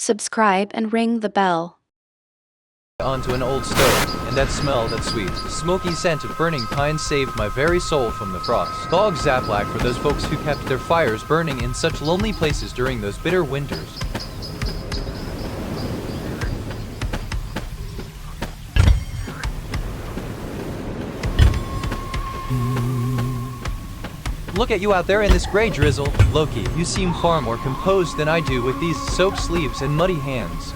subscribe and ring the bell. Onto an old stove, and that smell, that sweet, smoky scent of burning pine saved my very soul from the frost. Bog Zaplak for those folks who kept their fires burning in such lonely places during those bitter winters. Look at you out there in this gray drizzle. Loki, you seem far more composed than I do with these soaked sleeves and muddy hands.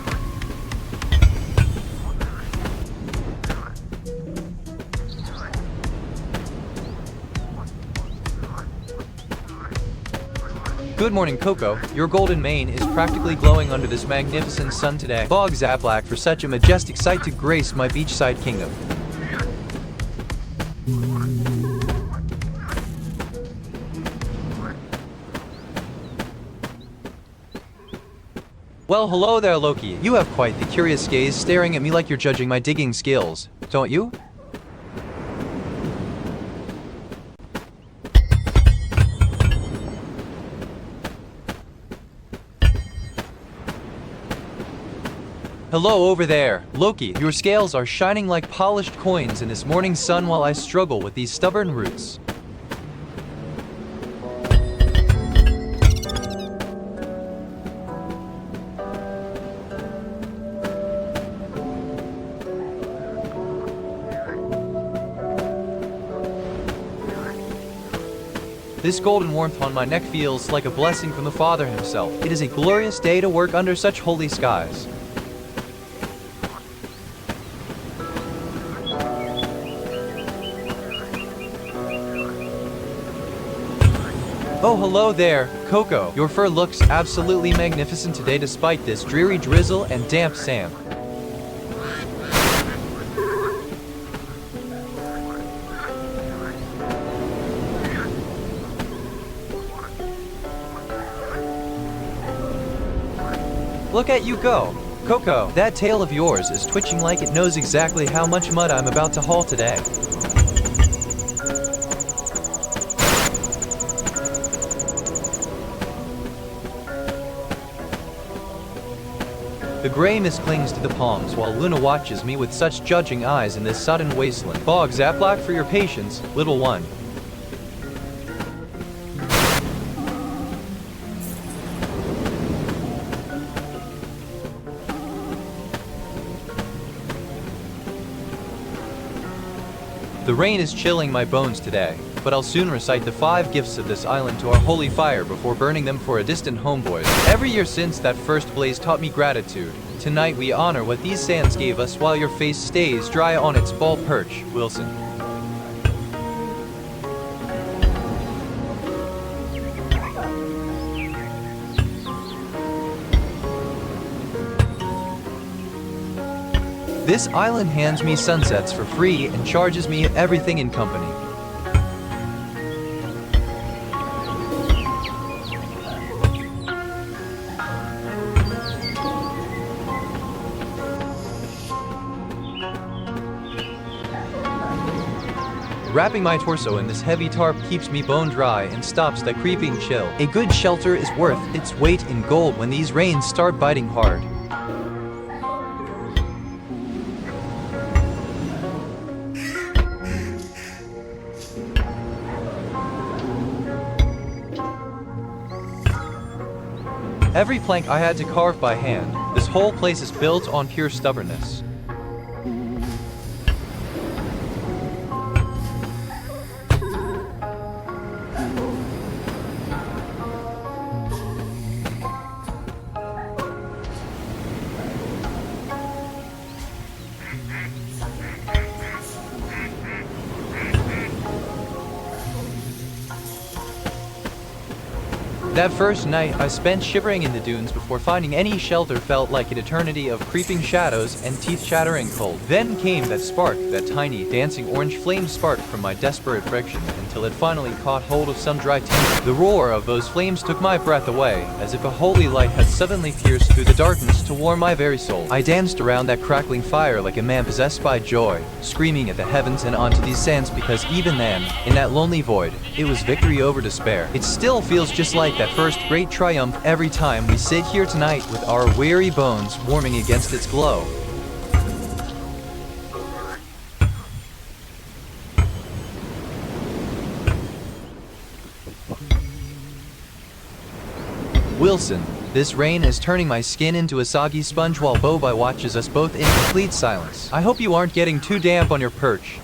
Good morning, Coco. Your golden mane is practically glowing under this magnificent sun today. Bog Zaplak for such a majestic sight to grace my beachside kingdom. Well, hello there, Loki. You have quite the curious gaze staring at me like you're judging my digging skills, don't you? Hello over there. Loki, your scales are shining like polished coins in this morning sun while I struggle with these stubborn roots. This golden warmth on my neck feels like a blessing from the Father himself. It is a glorious day to work under such holy skies. Oh, hello there, Coco. Your fur looks absolutely magnificent today despite this dreary drizzle and damp sand. Look at you go. Coco, that tail of yours is twitching like it knows exactly how much mud I'm about to haul today. The gray mist clings to the palms while Luna watches me with such judging eyes in this sudden wasteland. Bog Zaplak for your patience, little one. The rain is chilling my bones today, but I'll soon recite the 5 gifts of this island to our holy fire before burning them for a distant homeboy. Every year since that first blaze taught me gratitude. Tonight we honor what these sands gave us while your face stays dry on its ball perch, Wilson. This island hands me sunsets for free and charges me everything in company. Wrapping my torso in this heavy tarp keeps me bone dry and stops that creeping chill. A good shelter is worth its weight in gold when these rains start biting hard. Every plank I had to carve by hand. This whole place is built on pure stubbornness. That first night I spent shivering in the dunes before finding any shelter felt like an eternity of creeping shadows and teeth-chattering cold. Then came that spark, that tiny, dancing orange flame spark from my desperate friction until it finally caught hold of some dry tinder. The roar of those flames took my breath away, as if a holy light had suddenly pierced through the darkness to warm my very soul. I danced around that crackling fire like a man possessed by joy, screaming at the heavens and onto these sands because even then, in that lonely void, it was victory over despair. It still feels just like that that first great triumph every time we sit here tonight with our weary bones warming against its glow. Wilson, this rain is turning my skin into a soggy sponge while Boba watches us both in complete silence. I hope you aren't getting too damp on your perch.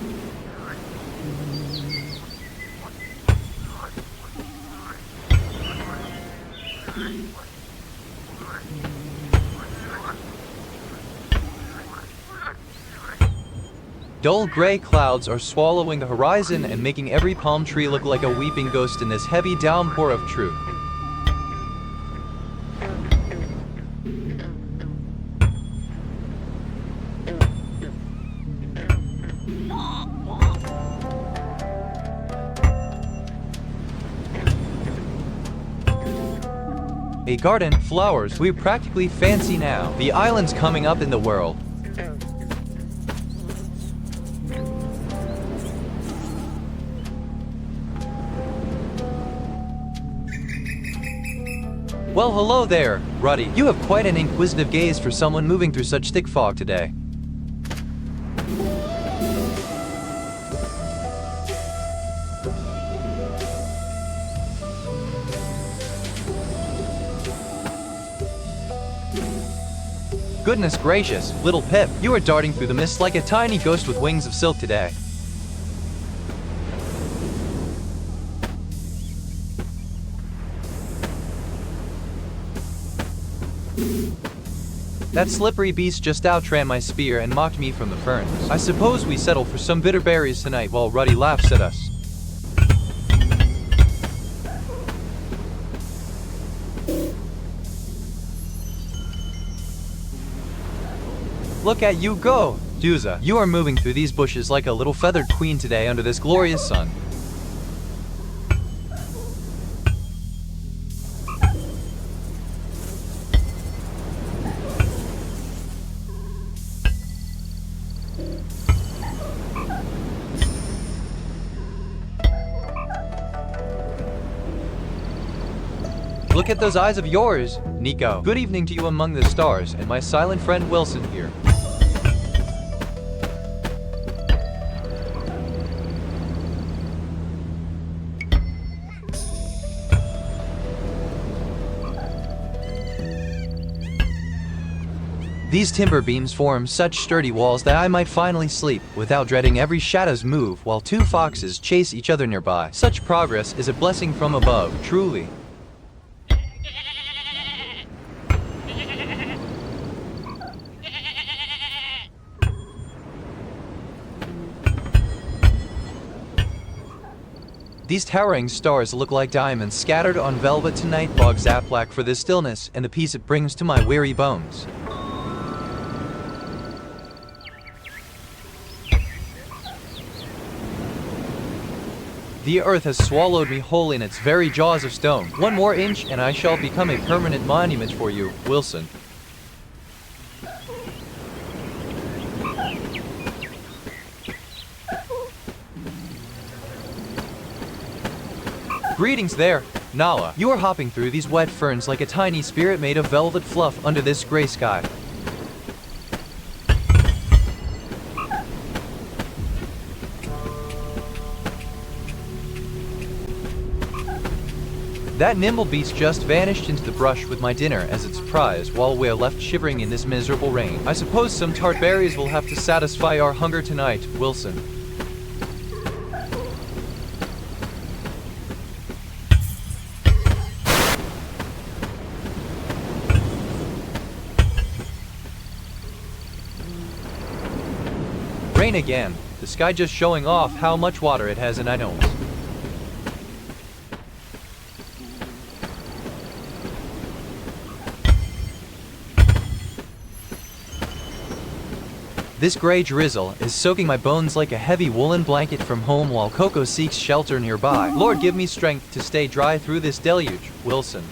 Dull gray clouds are swallowing the horizon and making every palm tree look like a weeping ghost in this heavy downpour of truth. A garden, flowers, we're practically fancy now. The island's coming up in the world. Well, hello there, Ruddy. You have quite an inquisitive gaze for someone moving through such thick fog today. Goodness gracious, little Pip, you are darting through the mist like a tiny ghost with wings of silk today. That slippery beast just outran my spear and mocked me from the ferns. I suppose we settle for some bitter berries tonight while Ruddy laughs at us. Look at you go, Duza. You are moving through these bushes like a little feathered queen today under this glorious sun. Look at those eyes of yours, Nico. Good evening to you among the stars, and my silent friend Wilson here. These timber beams form such sturdy walls that I might finally sleep without dreading every shadow's move while two foxes chase each other nearby. Such progress is a blessing from above, truly. These towering stars look like diamonds scattered on velvet tonight. Bog Zaplak for the stillness and the peace it brings to my weary bones. The earth has swallowed me whole in its very jaws of stone. One more inch and I shall become a permanent monument for you, Wilson. Greetings there, Nala. You are hopping through these wet ferns like a tiny spirit made of velvet fluff under this gray sky. That nimble beast just vanished into the brush with my dinner as its prize while we are left shivering in this miserable rain. I suppose some tart berries will have to satisfy our hunger tonight, Wilson. Rain again. The sky just showing off how much water it has in I don't. This gray drizzle is soaking my bones like a heavy woolen blanket from home while Coco seeks shelter nearby. Lord, give me strength to stay dry through this deluge, Wilson.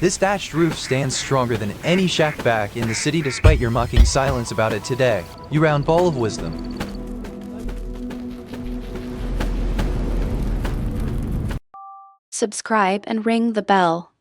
This thatched roof stands stronger than any shack back in the city despite your mocking silence about it today. You round ball of wisdom. Subscribe and ring the bell.